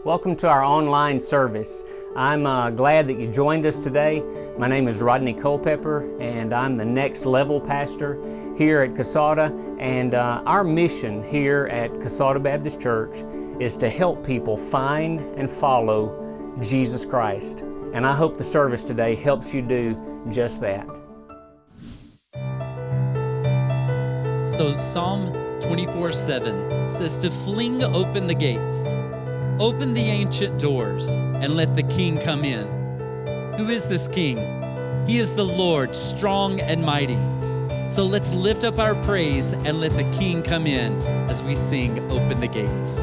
Welcome to our online service. I'm glad that you joined us today. My name is Rodney Culpepper, and I'm the Next Level Pastor here at Casada. And our mission here at Casada Baptist Church is to help people find and follow Jesus Christ. And I hope the service today helps you do just that. So Psalm 24:7 says to fling open the gates. Open the ancient doors and let the King come in. Who is this King? He is the Lord, strong and mighty. So let's lift up our praise and let the King come in as we sing Open the Gates.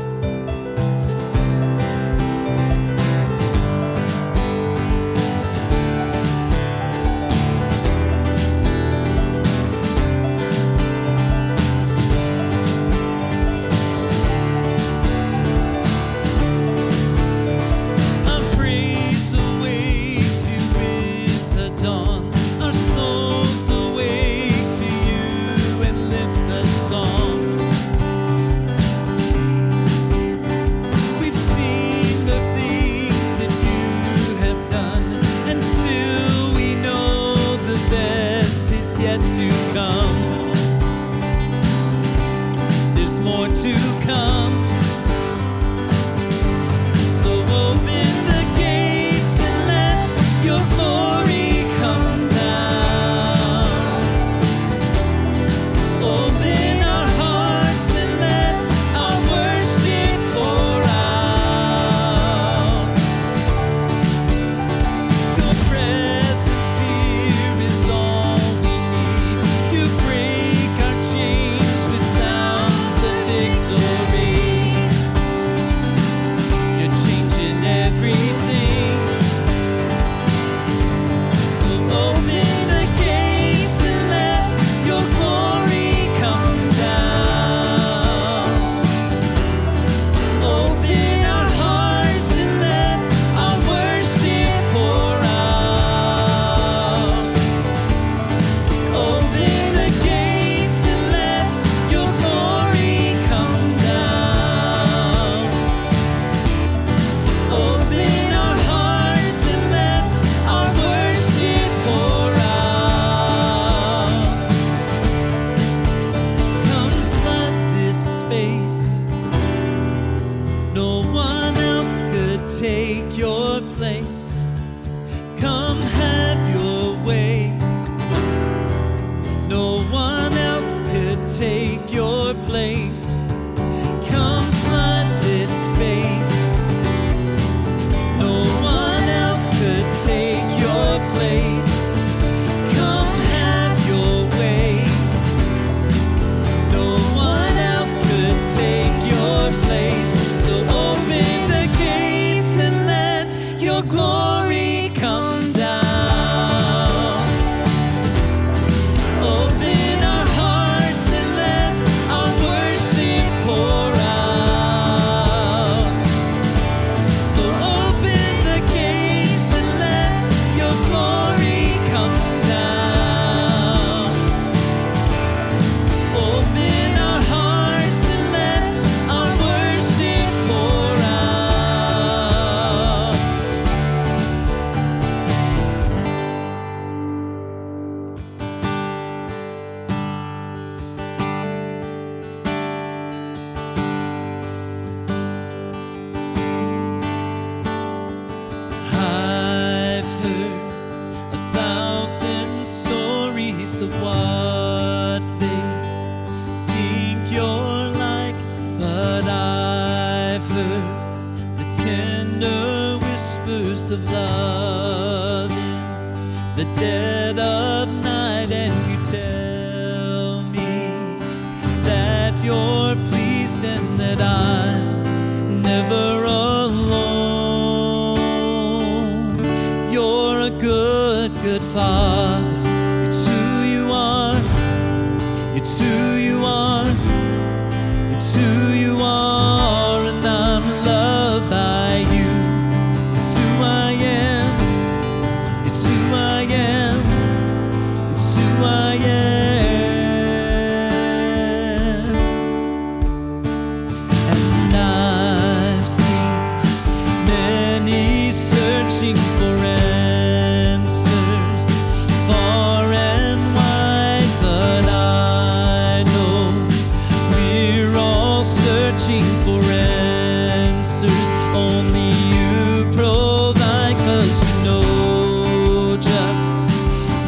answers only you provide, 'cause you know just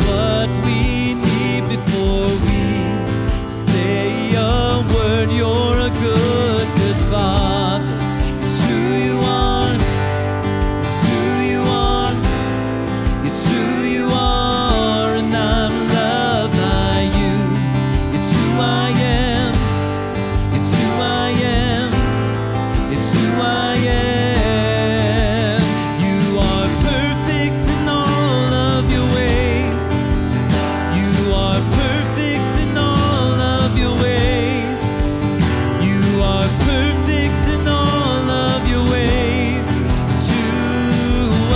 what we need before we say a word. You're a good, good Father. It's who you are. It's who you are. It's who you are, and I'm loved by you. It's who I am. It's who I am. It's who I am. You are perfect in all of your ways. You are perfect in all of your ways. You are perfect in all of your ways to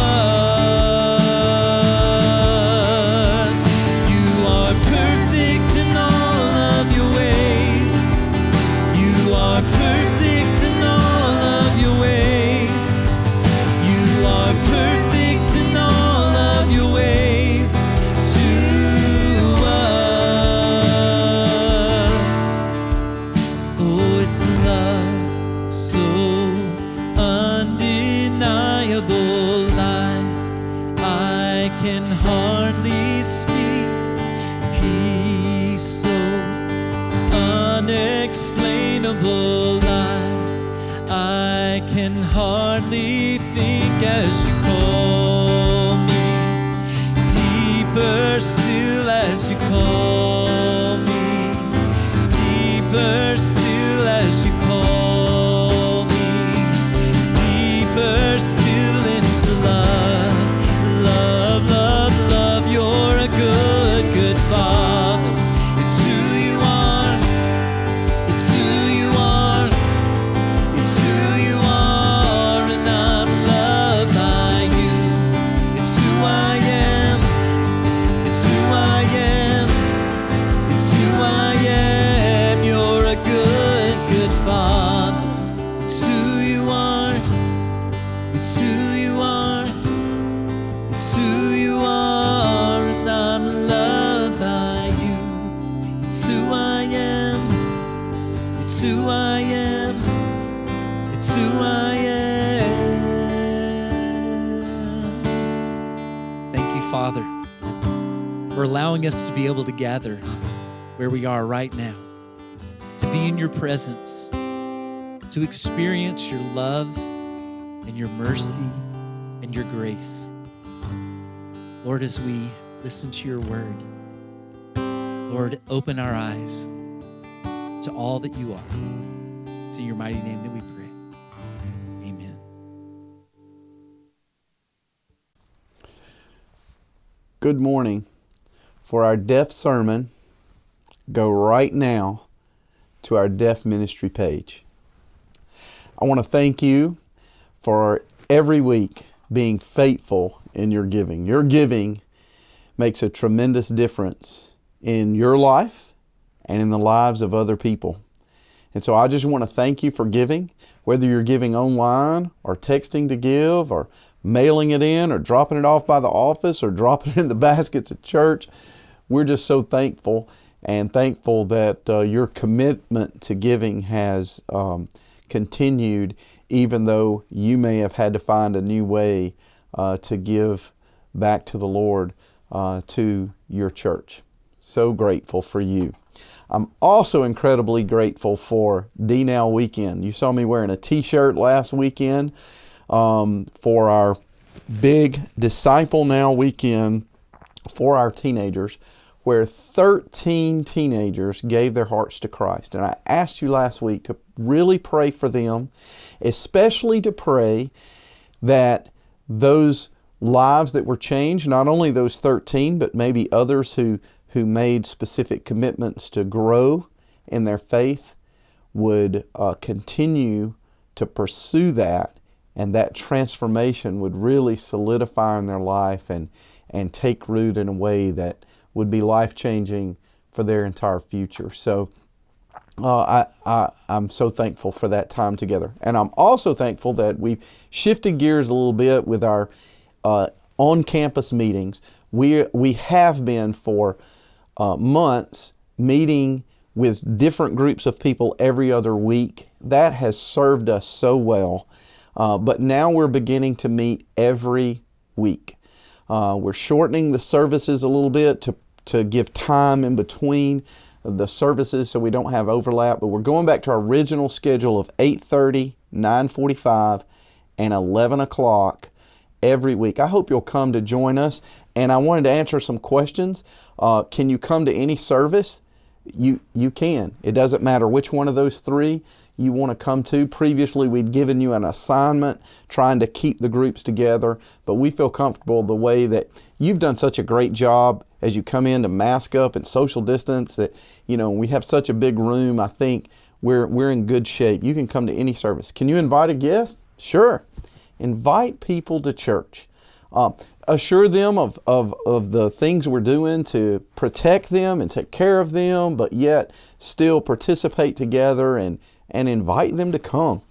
us. You are perfect in all of your ways. You are perfect in all of your ways. You are perfect in all of your ways to us. Oh, it's love so undeniable. I can hardly speak. Peace so unexplainable. I can hardly think as you call me. Deeper still as you call me. Deeper still as you call me. Deeper still into love. Love, love, love. You're a good, good Father. It's who you are. It's who you are. It's who you are, and I'm loved by you. It's who I am. It's who I am. It's who I am. You're a good, good Father. It's who you are. It's who you are. It's who you are, and I'm loved by you. It's who I am. It's who I am. It's who I am. Thank you, Father, for allowing us to be able to gather where we are right now, to be in your presence, to experience your love and your mercy and your grace. Lord, as we listen to your word, Lord, open our eyes to all that you are. It's in your mighty name that we pray. Amen. Good morning. For our deaf sermon, go right now to our deaf ministry page. I want to thank you for every week being faithful in your giving. Your giving makes a tremendous difference in your life and in the lives of other people. And so I just want to thank you for giving, whether you're giving online or texting to give or mailing it in or dropping it off by the office or dropping it in the baskets at church. We're just so thankful that your commitment to giving has continued, even though you may have had to find a new way to give back to the Lord, to your church. So grateful for you. I'm also incredibly grateful for D-Now Weekend. You saw me wearing a t-shirt last weekend for our big Disciple Now Weekend for our teenagers, where 13 teenagers gave their hearts to Christ. And I asked you last week to really pray for them, especially to pray that those lives that were changed, not only those 13, but maybe others who made specific commitments to grow in their faith, would continue to pursue that, and that transformation would really solidify in their life and take root in a way that would be life-changing for their entire future. So I'm so thankful for that time together. And I'm also thankful that we've shifted gears a little bit with our on-campus meetings. We have been for months meeting with different groups of people every other week. That has served us so well. But now we're beginning to meet every week. We're shortening the services a little bit to give time in between the services so we don't have overlap. But we're going back to our original schedule of 8:30, 9:45, and 11 o'clock every week. I hope you'll come to join us. And I wanted to answer some questions. Can you come to any service? You can. It doesn't matter which one of those three you want to come to. Previously, we'd given you an assignment trying to keep the groups together, but we feel comfortable the way that you've done such a great job as you come in to mask up and social distance that, we have such a big room. I think we're in good shape. You can come to any service. Can you invite a guest? Sure. Invite people to church. Assure them of the things we're doing to protect them and take care of them, but yet still participate together and invite them to come.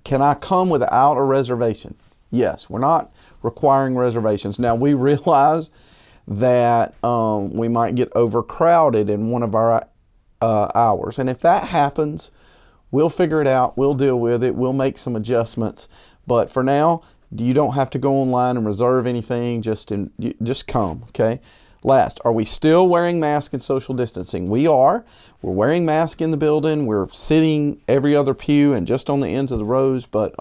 Can I come without a reservation? Yes, we're not requiring reservations. Now, we realize that we might get overcrowded in one of our hours. And if that happens, we'll figure it out. We'll deal with it. We'll make some adjustments. But for now, you don't have to go online and reserve anything. Just come, okay? Last, are we still wearing masks and social distancing? We are. We're wearing masks in the building. We're sitting every other pew and just on the ends of the rows. But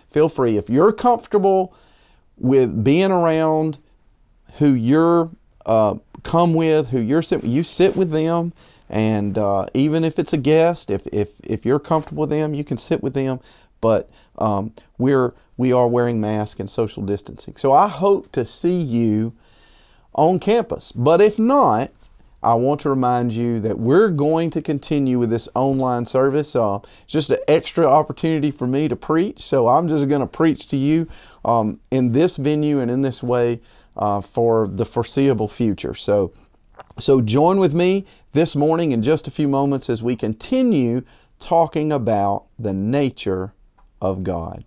feel free. If you're comfortable with being around who you're come with, who you're sitting, you sit with them. And even if it's a guest, if you're comfortable with them, you can sit with them. But we are wearing masks and social distancing. So I hope to see you on campus. But if not, I want to remind you that we're going to continue with this online service. It's just an extra opportunity for me to preach. So I'm just going to preach to you in this venue and in this way for the foreseeable future. So join with me this morning in just a few moments as we continue talking about the nature of God.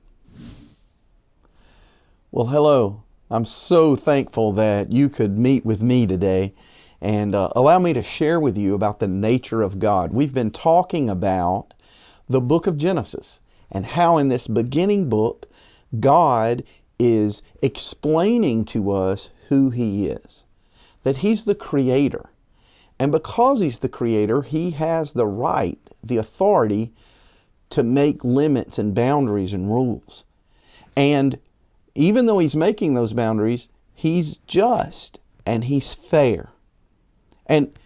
Well, hello. I'm so thankful that you could meet with me today and allow me to share with you about the nature of God. We've been talking about the book of Genesis and how in this beginning book, God is explaining to us who He is, that He's the Creator. And because He's the Creator, He has the right, the authority to make limits and boundaries and rules. And even though He's making those boundaries, He's just and He's fair. And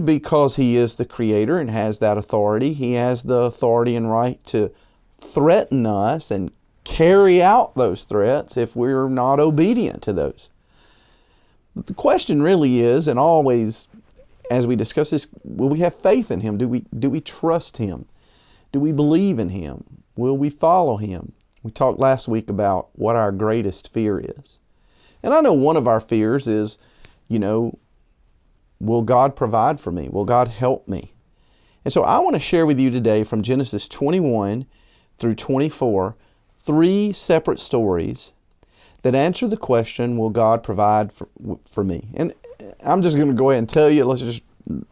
because He is the Creator and has that authority, He has the authority and right to threaten us and carry out those threats if we're not obedient to those. But the question really is, and always as we discuss this, will we have faith in Him? Do we trust Him? Do we believe in Him? Will we follow Him? We talked last week about what our greatest fear is. And I know one of our fears is, will God provide for me? Will God help me? And so I want to share with you today from Genesis 21 through 24, 3 separate stories that answer the question, will God provide for me? And I'm just going to go ahead and tell you, let's just,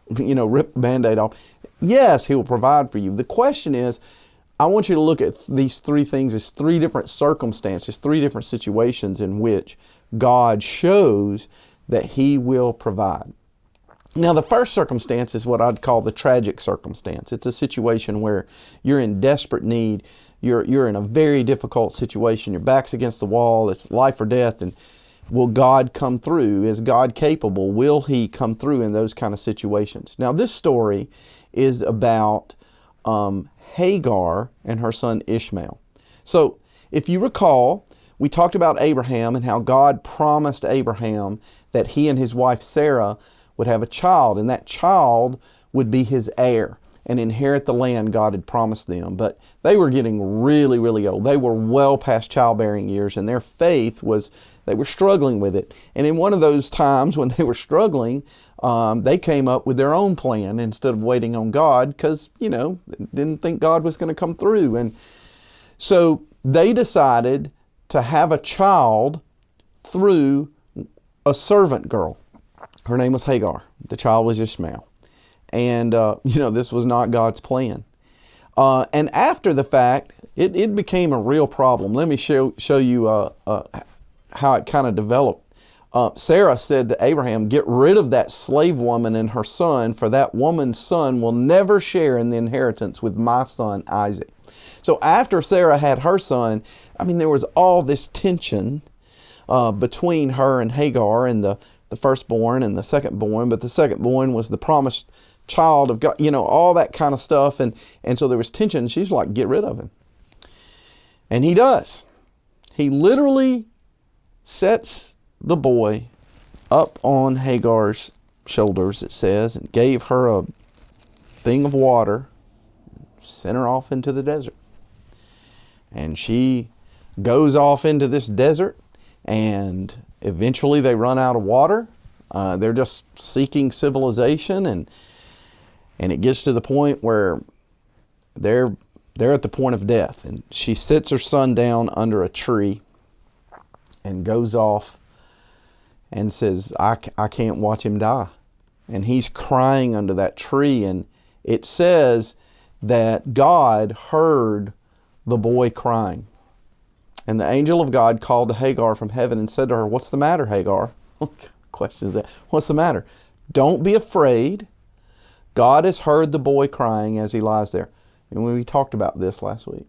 rip the Band-Aid off. Yes, He will provide for you. The question is, I want you to look at these 3 things as 3 different circumstances, 3 different situations in which God shows that He will provide. Now, the first circumstance is what I'd call the tragic circumstance. It's a situation where you're in desperate need. You're in a very difficult situation. Your back's against the wall. It's life or death. And will God come through? Is God capable? Will He come through in those kind of situations? Now, this story is about Hagar and her son Ishmael. So, if you recall, we talked about Abraham and how God promised Abraham that he and his wife Sarah would have a child, and that child would be his heir and inherit the land God had promised them. But they were getting really, really old. They were well past childbearing years, and their faith was, they were struggling with it. And in one of those times when they were struggling, they came up with their own plan instead of waiting on God because, didn't think God was going to come through. And so they decided to have a child through a servant girl. Her name was Hagar. The child was Ishmael. And, this was not God's plan. And after the fact, it became a real problem. Let me show you how it kind of developed. Sarah said to Abraham, "Get rid of that slave woman and her son, for that woman's son will never share in the inheritance with my son Isaac." So after Sarah had her son, there was all this tension between her and Hagar, and the firstborn and the secondborn, but the secondborn was the promised child of God, all that kind of stuff. And so there was tension. She's like, get rid of him. And he does. He literally sets the boy up on Hagar's shoulders, it says, and gave her a thing of water, sent her off into the desert. And she goes off into this desert, and eventually they run out of water. They're just seeking civilization, and it gets to the point where they're at the point of death. And she sits her son down under a tree and goes off and says, I can't watch him die. And he's crying under that tree. And it says that God heard the boy crying. And the angel of God called to Hagar from heaven and said to her, "What's the matter, Hagar?" What question is that? What's the matter? "Don't be afraid. God has heard the boy crying as he lies there." And we talked about this last week.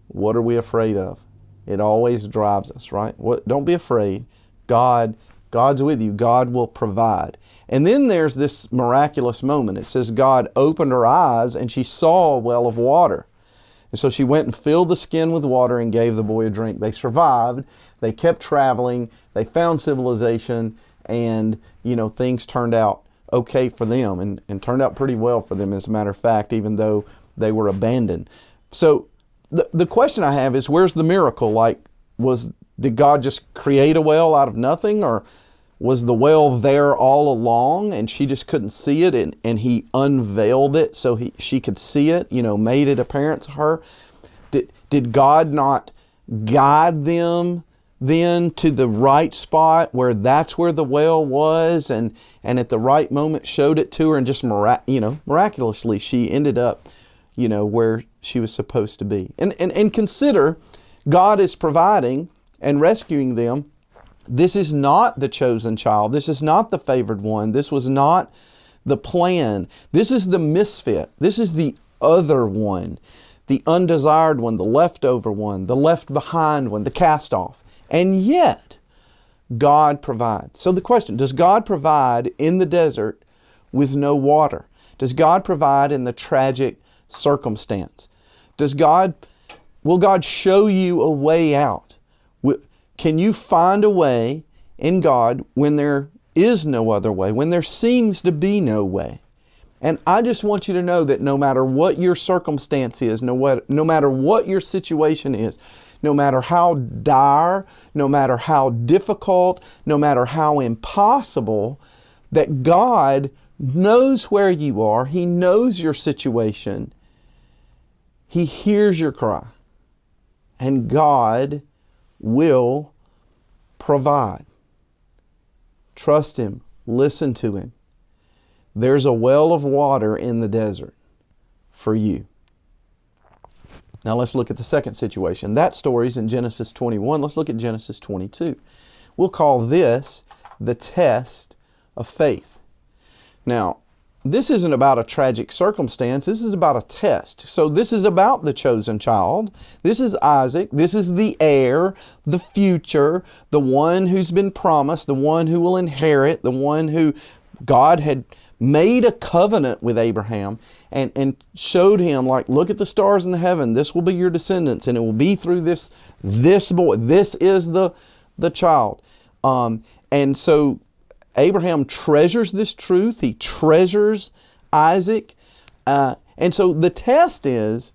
What are we afraid of? It always drives us, right? Don't be afraid. God's with you. God will provide. And then there's this miraculous moment. It says God opened her eyes and she saw a well of water. And so she went and filled the skin with water and gave the boy a drink. They survived. They kept traveling. They found civilization, and things turned out okay for them, and turned out pretty well for them, as a matter of fact, even though they were abandoned. So the question I have is, where's the miracle? Did God just create a well out of nothing, or was the well there all along and she just couldn't see it, and he unveiled it so she could see it, made it apparent to her? Did God not guide them then to the right spot where that's where the well was, and at the right moment showed it to her, and just miraculously she ended up where she was supposed to be? And consider, God is providing and rescuing them. This is not the chosen child. This is not the favored one. This was not the plan. This is the misfit. This is the other one, the undesired one, the leftover one, the left behind one, the cast off. And yet, God provides. So the question, does God provide in the desert with no water? Does God provide in the tragic circumstance? Will God show you a way out? Can you find a way in God when there is no other way, when there seems to be no way? And I just want you to know that no matter what your circumstance is, no matter what your situation is, no matter how dire, no matter how difficult, no matter how impossible, that God knows where you are. He knows your situation. He hears your cry. And God will provide. Trust Him. Listen to Him. There's a well of water in the desert for you. Now let's look at the second situation. That story's in Genesis 21. Let's look at Genesis 22. We'll call this the test of faith. Now, this isn't about a tragic circumstance. This is about a test. So this is about the chosen child. This is Isaac. This is the heir, the future, the one who's been promised, the one who will inherit, the one who God had made a covenant with Abraham and showed him, look at the stars in the heaven. This will be your descendants, and it will be through this boy. This is the child. And so Abraham treasures this truth. He treasures Isaac. And so the test is,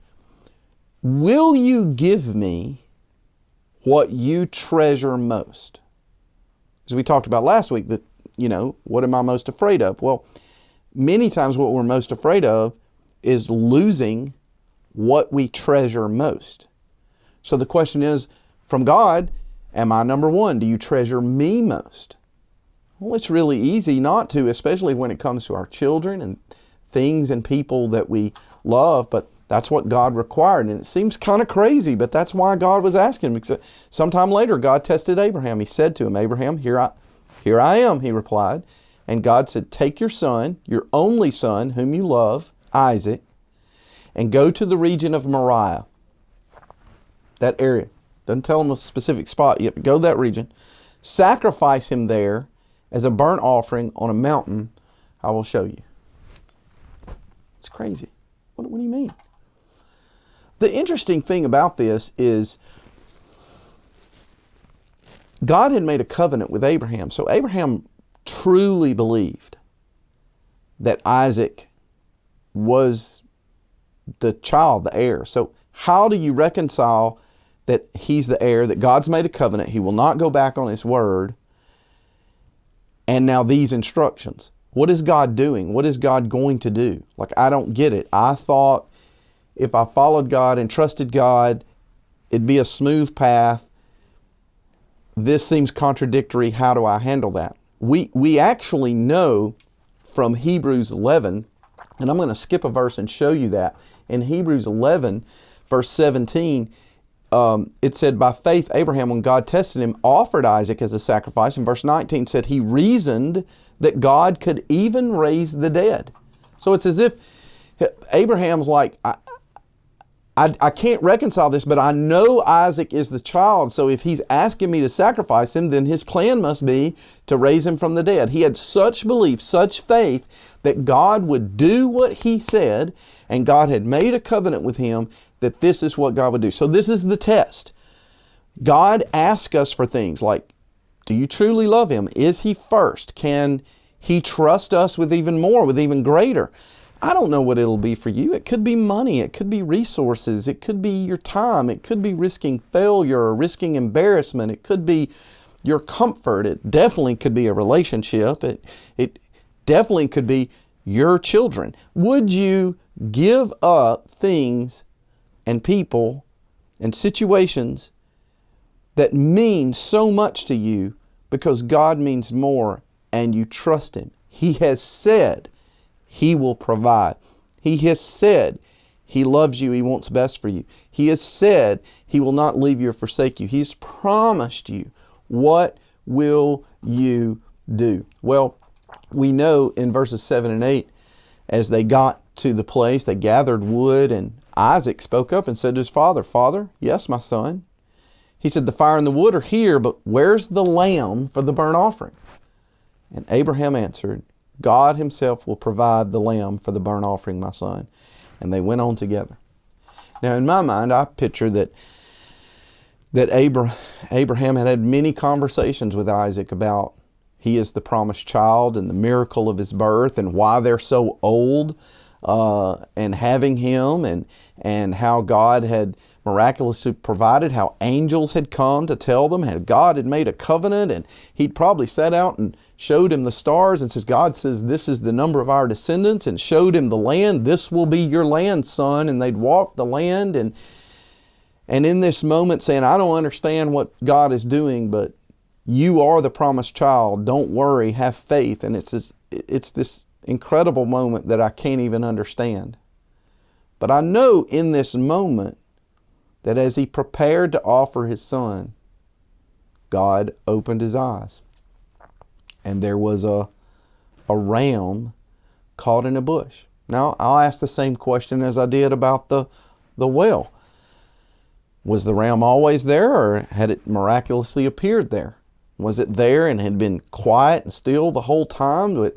will you give me what you treasure most? As we talked about last week, that, what am I most afraid of? Well, many times what we're most afraid of is losing what we treasure most. So the question is, from God, am I number one? Do you treasure me most? Well, it's really easy not to, especially when it comes to our children and things and people that we love. But That's what God required. And it seems kind of crazy, but that's why God was asking him. Sometime later, God tested Abraham. He said to him, Abraham, here I am, he replied. And God said, take your son, your only son, whom you love, Isaac, and go to the region of Moriah. That area. Doesn't tell him a specific spot yet, but go to that region. Sacrifice him there as a burnt offering on a mountain I will show you. It's crazy. What do you mean? The interesting thing about this is God had made a covenant with Abraham. So Abraham truly believed that Isaac was the child, the heir. So how do you reconcile that he's the heir, that God's made a covenant, he will not go back on his word, and now these instructions? What is God doing? What is God going to do? Like, I don't get it. I thought if I followed God and trusted God, it'd be a smooth path. This seems contradictory. How do I handle that? We actually know from Hebrews 11, and I'm going to skip a verse and show you that. In Hebrews 11, verse 17, it said, by faith, Abraham, when God tested him, offered Isaac as a sacrifice. And verse 19 said, he reasoned that God could even raise the dead. So it's as if Abraham's like, I can't reconcile this, but I know Isaac is the child. So if he's asking me to sacrifice him, then his plan must be to raise him from the dead. He had such belief, such faith that God would do what he said, and God had made a covenant with him that this is what God would do. So this is the test. God asks us for things like, do you truly love him? Is he first? Can he trust us with even more, with even greater? I don't know what it'll be for you. It could be money. It could be resources. It could be your time. It could be risking failure or risking embarrassment. It could be your comfort. It definitely could be a relationship. It definitely could be your children. Would you give up things and people and situations that mean so much to you because God means more and you trust him? He has said he will provide. He has said he loves you. He wants best for you. He has said he will not leave you or forsake you. He's promised you. What will you do? Well, we know in verses 7 and 8, as they got to the place, they gathered wood, and Isaac spoke up and said to his father, Father, yes, my son. He said, the fire and the wood are here, but where's the lamb for the burnt offering? And Abraham answered, God himself will provide the lamb for the burnt offering, my son. And they went on together. Now, in my mind, I picture that Abraham had many conversations with Isaac about he is the promised child and the miracle of his birth and why they're so old and having him, and how God had miraculously provided, how angels had come to tell them, how God had made a covenant, and he'd probably sat out and showed him the stars and says, God says, this is the number of our descendants, and showed him the land. This will be your land, son. And they'd walk the land, and in this moment saying, I don't understand what God is doing, but you are the promised child. Don't worry, have faith. And it's this incredible moment that I can't even understand. But I know in this moment that as he prepared to offer his son, God opened his eyes. And there was a ram caught in a bush. Now, I'll ask the same question as I did about the well. Was the ram always there, or had it miraculously appeared there? Was it there and had been quiet and still the whole time? But,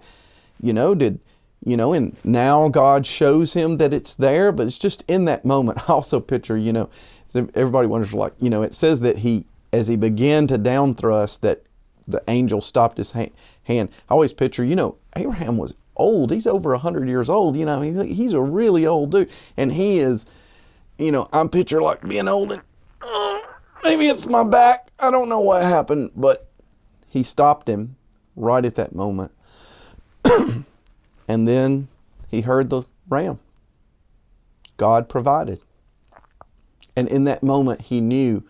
and now God shows him that it's there, but it's just in that moment. I also picture, everybody wonders, it says that as he began to down thrust, that the angel stopped his hand. I always picture, Abraham was old. He's over 100 years old. He's a really old dude. And he is, I'm picture like being old and maybe it's my back. I don't know what happened, but he stopped him right at that moment. And then he heard the ram. God provided. And in that moment he knew,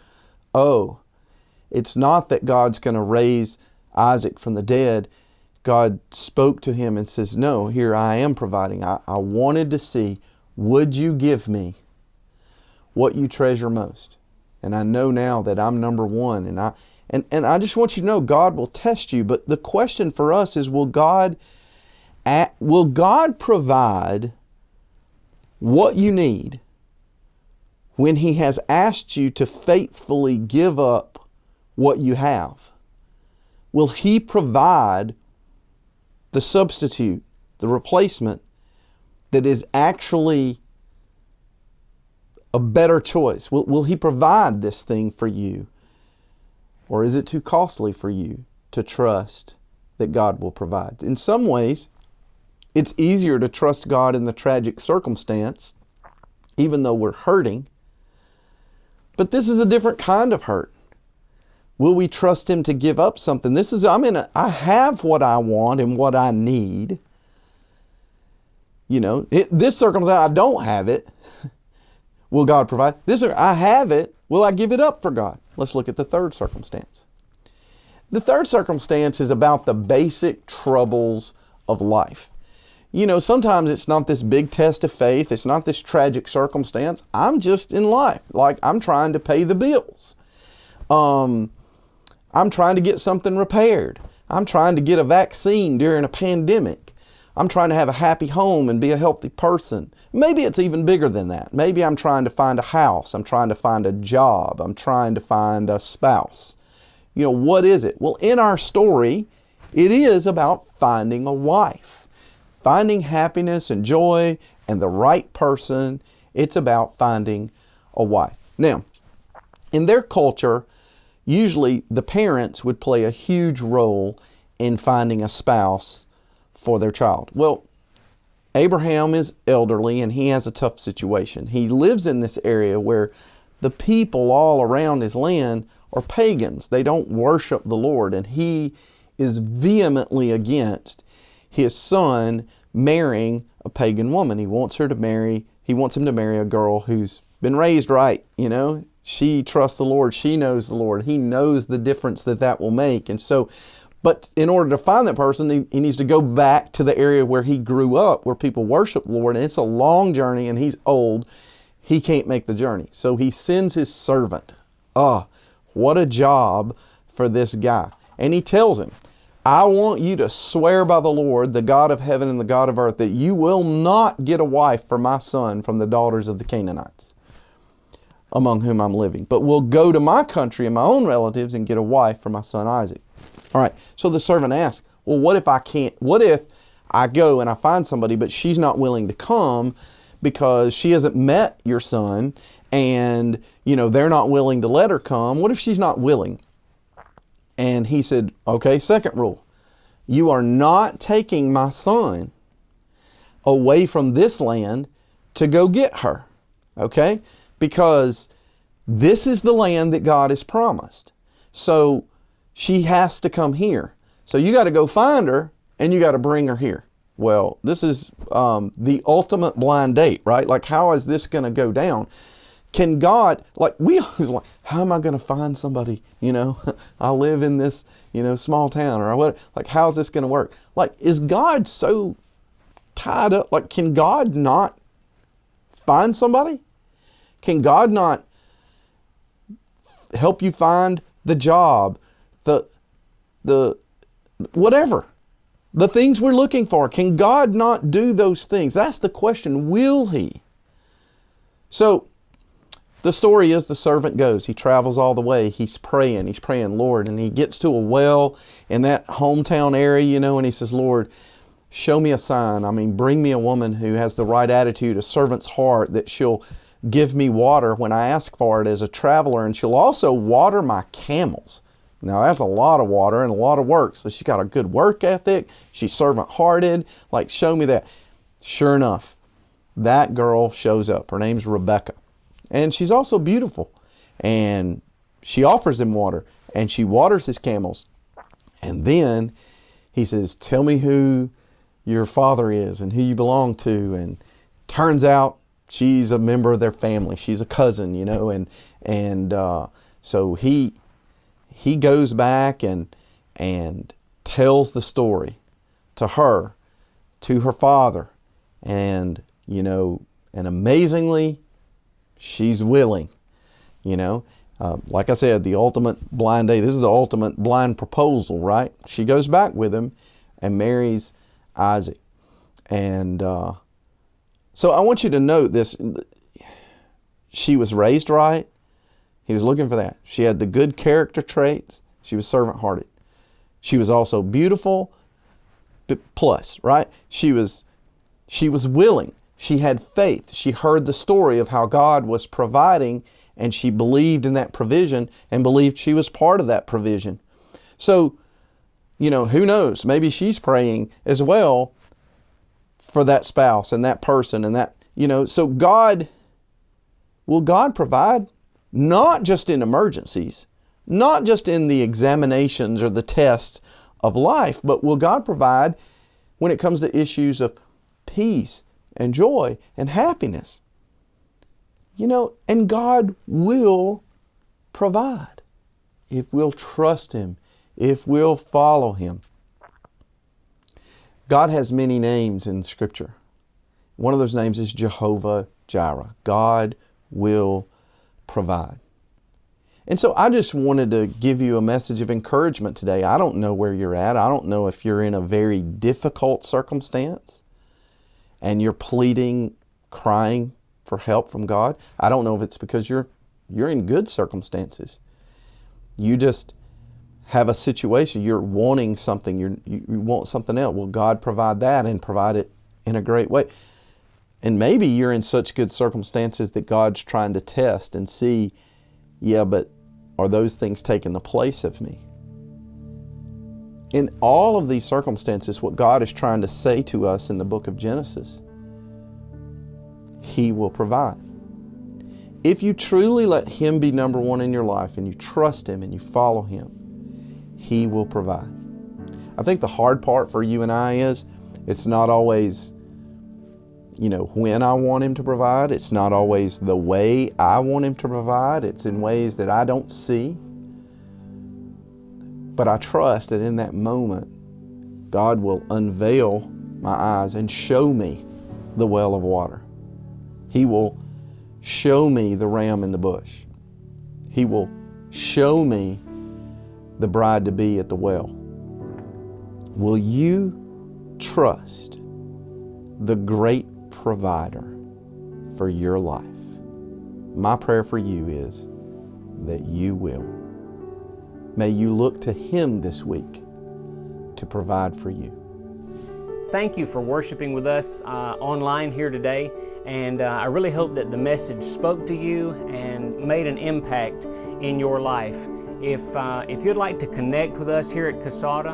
it's not that God's going to raise Isaac from the dead. God spoke to him and says, no, here I am providing. I wanted to see would you give me what you treasure most? And I know now that I'm number one, and I just want you to know God will test you. But the question for us is, will God provide what you need when He has asked you to faithfully give up what you have? Will He provide the substitute, the replacement that is actually a better choice? Will He provide this thing for you? Or is it too costly for you to trust that God will provide? In some ways, it's easier to trust God in the tragic circumstance, even though we're hurting. But this is a different kind of hurt. Will we trust Him to give up something? I have what I want and what I need. This circumstance, I don't have it. Will God provide? I have it. Will I give it up for God? Let's look at the third circumstance. The third circumstance is about the basic troubles of life. Sometimes it's not this big test of faith. It's not this tragic circumstance. I'm just in life. Like, I'm trying to pay the bills. I'm trying to get something repaired. I'm trying to get a vaccine during a pandemic. I'm trying to have a happy home and be a healthy person. Maybe it's even bigger than that. Maybe I'm trying to find a house. I'm trying to find a job. I'm trying to find a spouse. What is it? Well, in our story, it is about finding a wife. Finding happiness and joy and the right person. It's about finding a wife. Now, in their culture, usually the parents would play a huge role in finding a spouse for their child. Well, Abraham is elderly and he has a tough situation. He lives in this area where the people all around his land are pagans. They don't worship the Lord, and he is vehemently against his son marrying a pagan woman. He wants him to marry a girl who's been raised right. She trusts the Lord. She knows the Lord. He knows the difference that will make. And so, but in order to find that person, he needs to go back to the area where he grew up, where people worship the Lord. And it's a long journey, and he's old. He can't make the journey. So he sends his servant. What a job for this guy. And he tells him, I want you to swear by the Lord, the God of heaven and the God of earth, that you will not get a wife for my son from the daughters of the Canaanites, among whom I'm living, but will go to my country and my own relatives and get a wife for my son Isaac. All right, so the servant asks, well, what if I go and I find somebody, but she's not willing to come because she hasn't met your son, and they're not willing to let her come? What if she's not willing? And he said, okay, second rule, you are not taking my son away from this land to go get her, okay? Because this is the land that God has promised. So she has to come here. So you got to go find her and you got to bring her here. Well, this is the ultimate blind date, right? Like, how is this going to go down? Can God, we always like, how am I going to find somebody? I live in this, small town, or what? Like, how's this going to work? Is God so tied up? Can God not find somebody? Can God not help you find the job, the whatever, the things we're looking for? Can God not do those things? That's the question. Will He? So, the story is the servant goes. He travels all the way. He's praying, Lord. And he gets to a well in that hometown area, and he says, Lord, show me a sign. Bring me a woman who has the right attitude, a servant's heart, that she'll give me water when I ask for it as a traveler. And she'll also water my camels. Now, that's a lot of water and a lot of work. So she's got a good work ethic. She's servant-hearted. Show me that. Sure enough, that girl shows up. Her name's Rebecca. And she's also beautiful. And she offers him water. And she waters his camels. And then he says, tell me who your father is and who you belong to. And turns out she's a member of their family. She's a cousin, And so he goes back and tells the story to her father. And, And amazingly, she's willing. You know, like I said, the ultimate blind date. This is the ultimate blind proposal, right? She goes back with him and marries Isaac. And so I want you to note this. She was raised right. He was looking for that. She had the good character traits. She was servant-hearted. She was also beautiful, plus, right? She was willing. She had faith. She heard the story of how God was providing, and she believed in that provision and believed she was part of that provision. So, you know, who knows? Maybe she's praying as well for that spouse and that person and that, you know. So will God provide? Not just in emergencies, not just in the examinations or the tests of life, but will God provide when it comes to issues of peace and joy and happiness? You know, and God will provide if we'll trust Him, if we'll follow Him. God has many names in Scripture. One of those names is Jehovah Jireh. God will provide. And so I just wanted to give you a message of encouragement today. I don't know where you're at. I don't know if you're in a very difficult circumstance and you're pleading, crying for help from God. I don't know if it's because you're in good circumstances. You just have a situation, you're wanting something, you want something else. Will God provide that and provide it in a great way? And maybe you're in such good circumstances that God's trying to test and see, yeah, but are those things taking the place of me? In all of these circumstances, what God is trying to say to us in the book of Genesis, He will provide. If you truly let Him be number one in your life and you trust Him and you follow Him, He will provide. I think the hard part for you and I is it's not always, you know, when I want Him to provide. It's not always the way I want Him to provide. It's in ways that I don't see. But I trust that in that moment, God will unveil my eyes and show me the well of water. He will show me the ram in the bush. He will show me the bride-to-be at the well. Will you trust the great provider for your life? My prayer for you is that you will. May you look to Him this week to provide for you. Thank you for worshiping with us online here today, and I really hope that the message spoke to you and made an impact in your life. If you'd like to connect with us here at Casada,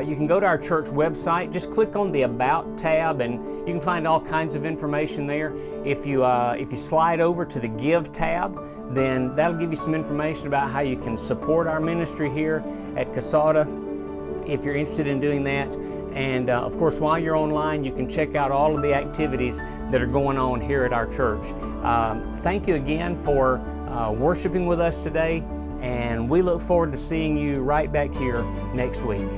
you can go to our church website. Just click on the About tab, and you can find all kinds of information there. If you slide over to the Give tab, then that'll give you some information about how you can support our ministry here at Casada, if you're interested in doing that. And of course, while you're online, you can check out all of the activities that are going on here at our church. Thank you again for worshiping with us today, and we look forward to seeing you right back here next week.